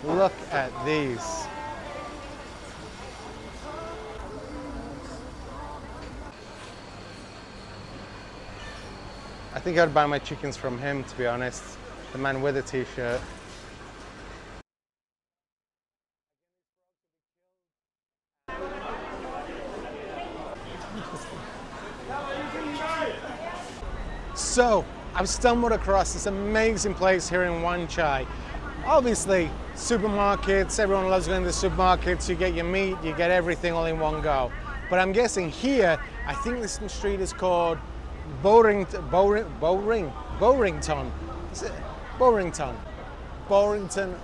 Look at these. I think I'd buy my chickens from him, to be honest. The man with a t-shirt. So, I've stumbled across this amazing place here in Wan Chai. Obviously, supermarkets, everyone loves going to the supermarkets. You get your meat, you get everything all in one go. But I'm guessing here, I think this street is called Bowrington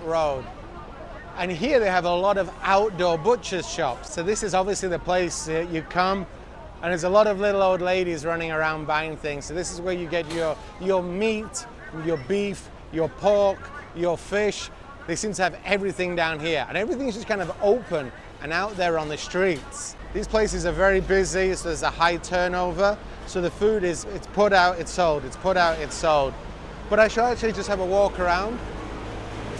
Road. And here they have a lot of outdoor butcher's shops. So this is obviously the place you come, and there's a lot of little old ladies running around buying things. So this is where you get your meat, your beef, your pork, your fish. They seem to have everything down here, and everything's just kind of open and out there on the streets. These places are very busy, so there's a high turnover. So the food it's put out, it's sold, it's put out, it's sold. But I shall actually just have a walk around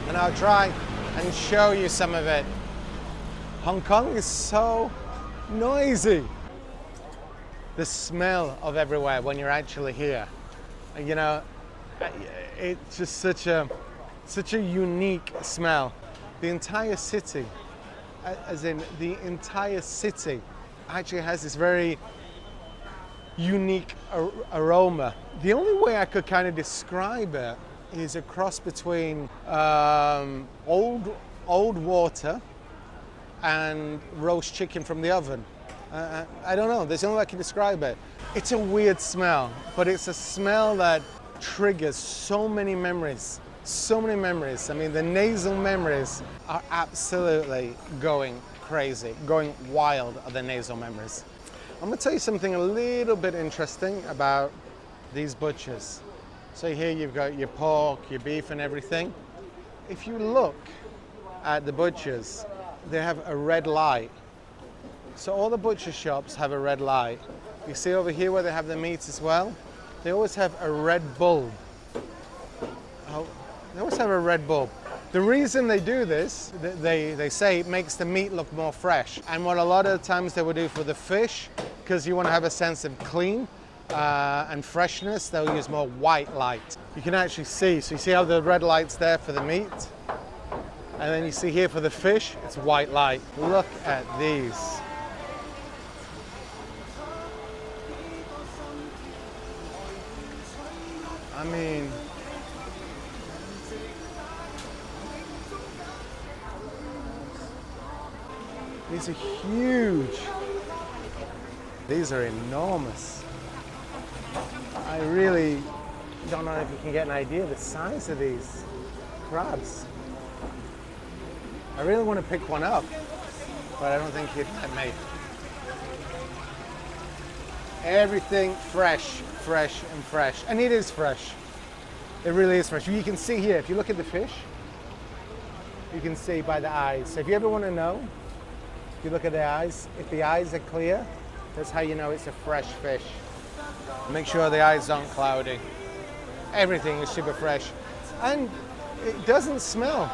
and I'll try and show you some of it. Hong Kong is so noisy. The smell of everywhere when you're actually here. You know, it's just such a unique smell. The entire city, as in the entire city, actually has this very unique aroma. The only way I could kind of describe it is a cross between old water and roast chicken from the oven. I don't know, there's the only way I can describe it. It's a weird smell, but it's a smell that triggers so many memories. So many memories. I mean, the nasal memories are absolutely going crazy, going wild are the nasal memories. I'm going to tell you something a little bit interesting about these butchers. So here you've got your pork, your beef and everything. If you look at the butchers, they have a red light. So all the butcher shops have a red light. You see over here where they have the meat as well? They always have a red bulb. Oh, they always have a red bulb. The reason they do this, they say it makes the meat look more fresh. And what a lot of the times they will do for the fish, because you want to have a sense of clean and freshness, they'll use more white light. You can actually see, so you see how the red light's there for the meat? And then you see here for the fish, it's white light. Look at these. I mean, these are huge. These are enormous. I really don't know if you can get an idea of the size of these crabs. I really want to pick one up, but I don't think you'd let me. Everything fresh, fresh and fresh. And it is fresh. It really is fresh. You can see here, if you look at the fish, you can see by the eyes. So if you ever want to know, if you look at the eyes, if the eyes are clear, that's how you know it's a fresh fish. Make sure the eyes aren't cloudy. Everything is super fresh. And it doesn't smell.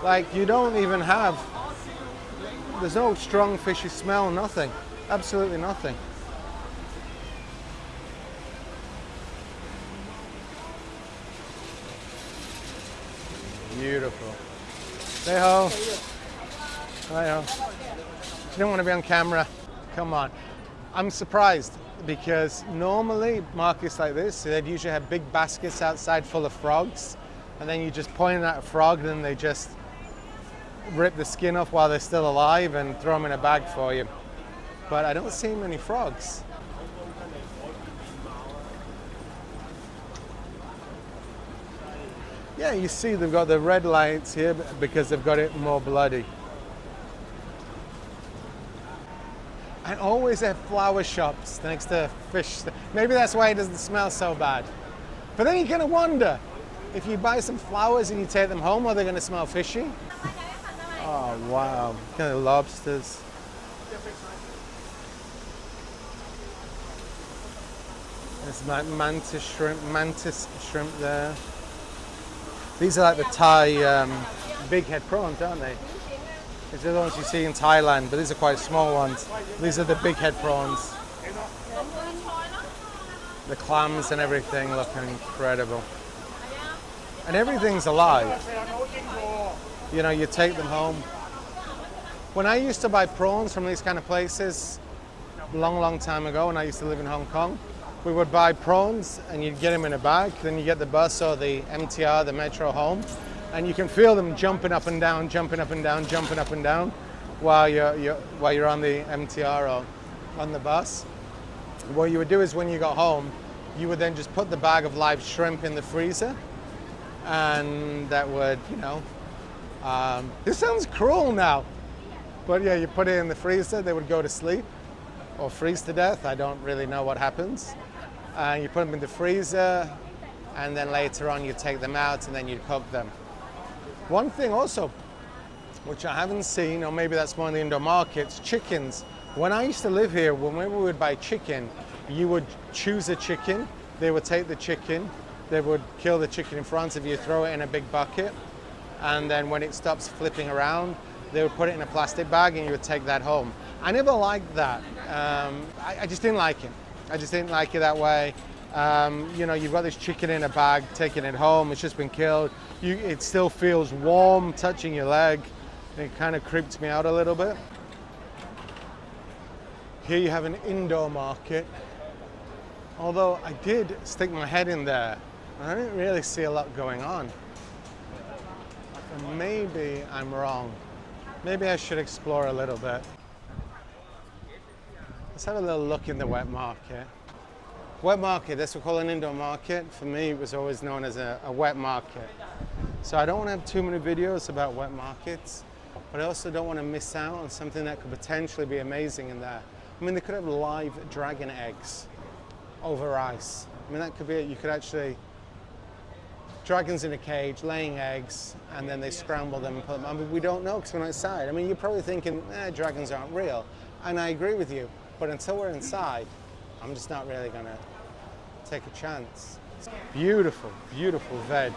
Like you don't even have, there's no strong fishy smell, nothing. Absolutely nothing. Beautiful. Say ho. Hi ho. You don't want to be on camera. Come on. I'm surprised because normally markets like this, they'd usually have big baskets outside full of frogs, and then you just point at a frog and then they just rip the skin off while they're still alive and throw them in a bag for you. But I don't see many frogs. Yeah, you see they've got the red lights here because they've got it more bloody. And always have flower shops next to fish. Maybe that's why it doesn't smell so bad. But then you kind of wonder, if you buy some flowers and you take them home, are they going to smell fishy? Oh, wow. Kind of lobsters. There's mantis shrimp there. These are like the big head prawns, aren't they? These are the ones you see in Thailand, but these are quite small ones. These are the big head prawns. The clams and everything look incredible. And everything's alive. You know, you take them home. When I used to buy prawns from these kind of places, long time ago, when I used to live in Hong Kong, we would buy prawns and you'd get them in a bag, then you get the bus or the MTR, the metro home, and you can feel them jumping up and down, jumping up and down, jumping up and down while you're on the MTR or on the bus. What you would do is when you got home, you would then just put the bag of live shrimp in the freezer, and that would, you know, this sounds cruel now, but yeah, you put it in the freezer, they would go to sleep or freeze to death. I don't really know what happens. And you put them in the freezer, and then later on you take them out and then you cook them. One thing also, which I haven't seen, or maybe that's more in the indoor markets, chickens. When I used to live here, whenever we would buy chicken, you would choose a chicken, they would take the chicken, they would kill the chicken in front of you, throw it in a big bucket, and then when it stops flipping around, they would put it in a plastic bag and you would take that home. I never liked that. I just didn't like it. I just didn't like it that way. You know, you've got this chicken in a bag, taking it home, it's just been killed. It still feels warm touching your leg. It kind of creeped me out a little bit. Here you have an indoor market. Although I did stick my head in there, I didn't really see a lot going on. Maybe I'm wrong. Maybe I should explore a little bit. Let's have a little look in the wet market. Wet market, that's what we call an indoor market. For me, it was always known as a wet market. So I don't want to have too many videos about wet markets, but I also don't want to miss out on something that could potentially be amazing in there. I mean, they could have live dragon eggs over ice. I mean, that could be it. You could actually, dragons in a cage, laying eggs, and then they scramble them and put them. I mean, we don't know because we're not inside. I mean, you're probably thinking, dragons aren't real. And I agree with you. But until we're inside, I'm just not really going to take a chance. It's beautiful, beautiful veg.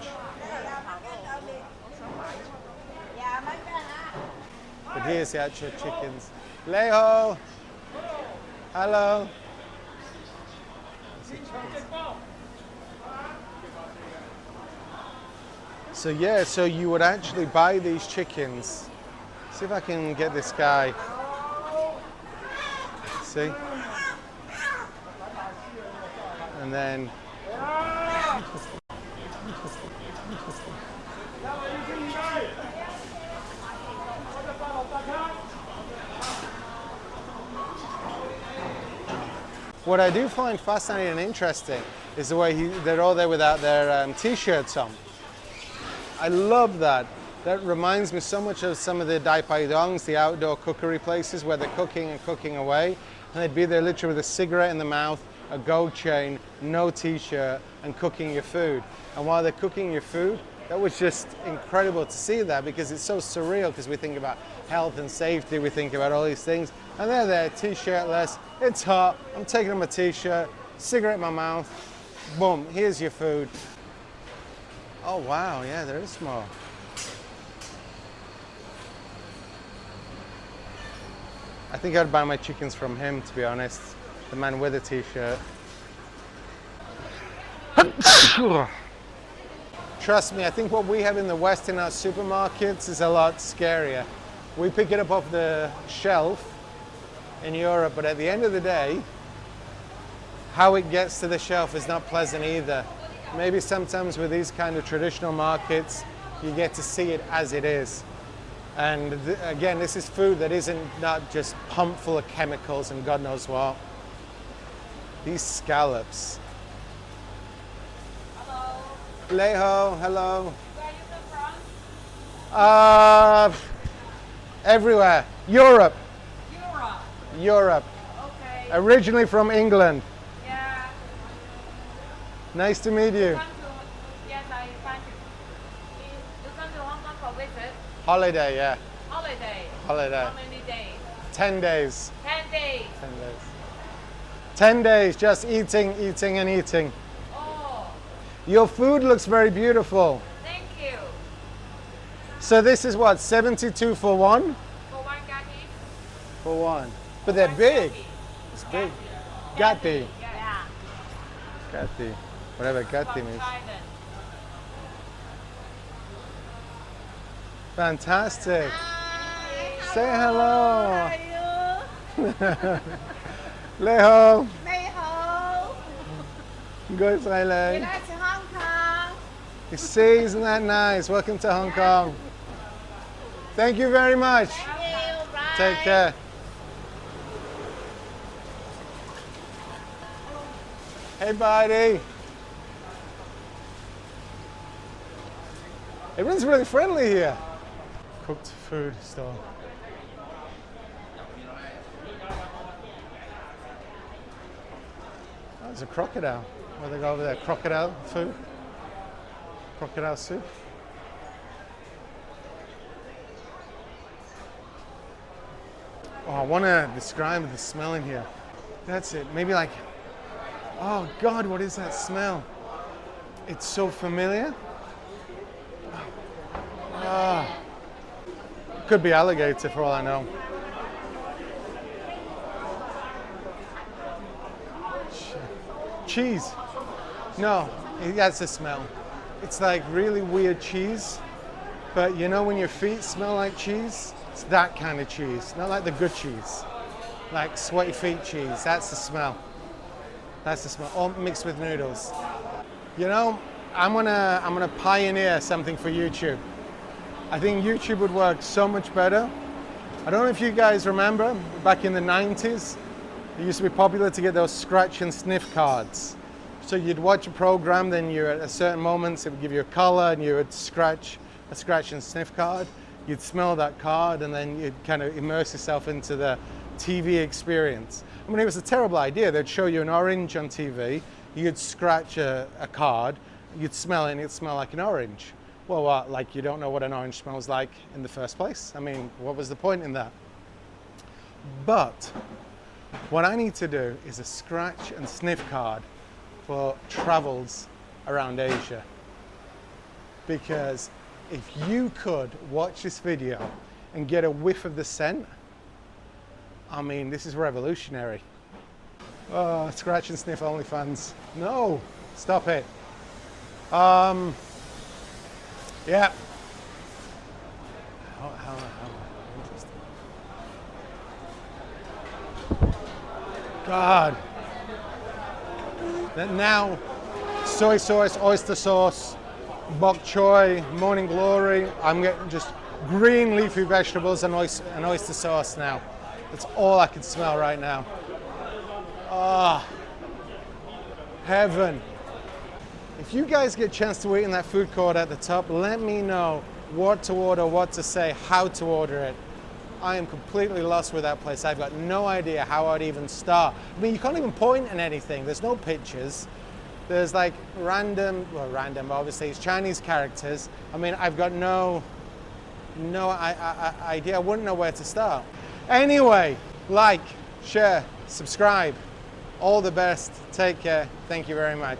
But here's the actual chickens. Leho! Hello! So yeah, so you would actually buy these chickens. See if I can get this guy. See? And then what I do find fascinating and interesting is the way they're all there without their t-shirts on. I love that. That reminds me so much of some of the dai pai dongs, the outdoor cookery places where they're cooking and cooking away, and they'd be there literally with a cigarette in the mouth, a gold chain, no t-shirt, and cooking your food. And while they're cooking your food, that was just incredible to see that, because it's so surreal, because we think about health and safety, we think about all these things, and they're there t-shirtless, it's hot, I'm taking them a t-shirt, cigarette in my mouth, boom, here's your food. Oh wow, yeah, there is more. I think I'd buy my chickens from him, to be honest. The man with a t-shirt. Trust me, I think what we have in the West in our supermarkets is a lot scarier. We pick it up off the shelf in Europe, but at the end of the day, how it gets to the shelf is not pleasant either. Maybe sometimes with these kind of traditional markets, you get to see it as it is. And again, this is food that isn't not just pumped full of chemicals and God knows what. These scallops. Hello. Leho, hello. Where are you from? Everywhere. Europe. Europe. Europe. Okay. Originally from England. Yeah. Nice to meet you. Come to, yes, I find you come to Hong Kong for visit. Holiday, yeah. Holiday. Holiday. How many days? 10 days. 10 days. 10 days. 10 days, just eating, eating, and eating. Oh, Your food looks very beautiful. thank you. So this is what, 72 for one? For one gatti. For one. But they're big. It's big. Gatti. Yeah. Gatti. Whatever gatti From means. Thailand. Fantastic. Say hello. Leho. 你好， Good 你 Thailand. 来自香港。 You see, isn't that nice? Welcome to Hong Kong. Thank you very much. Take care. Hey, buddy. Everyone's really friendly here. Cooked food store. Oh, there's a crocodile. Where they go over there? Crocodile food? Crocodile soup? Oh, I want to describe the smell in here. That's it. Maybe like, oh God, what is that smell? It's so familiar. Ah. Could be alligator for all I know. Cheese. No, that's the smell. It's like really weird cheese. But you know when your feet smell like cheese? It's that kind of cheese. Not like the good cheese. Like sweaty feet cheese. That's the smell. That's the smell. All mixed with noodles. You know, I'm gonna pioneer something for YouTube. I think YouTube would work so much better. I don't know if you guys remember, back in the 90s, it used to be popular to get those scratch and sniff cards. So you'd watch a program, then you at a certain moments it would give you a color and you would scratch a scratch and sniff card. You'd smell that card and then you'd kind of immerse yourself into the TV experience. I mean, it was a terrible idea. They'd show you an orange on TV, you'd scratch a card, you'd smell it and it'd smell like an orange. Well, what, like you don't know what an orange smells like in the first place? I mean, what was the point in that? But what I need to do is a scratch and sniff card for travels around Asia. Because if you could watch this video and get a whiff of the scent, I mean, this is revolutionary. Oh, scratch and sniff OnlyFans. No, stop it. Yeah. How interesting. God. Then now, soy sauce, oyster sauce, bok choy, morning glory. I'm getting just green leafy vegetables and oyster sauce now. That's all I can smell right now. Ah, heaven. If you guys get a chance to eat in that food court at the top, let me know what to order, what to say, how to order it. I am completely lost with that place. I've got no idea how I'd even start. I mean, you can't even point at anything. There's no pictures. There's like random, obviously it's Chinese characters. I mean, I've got no idea. I wouldn't know where to start. Anyway, like, share, subscribe. All the best. Take care. Thank you very much.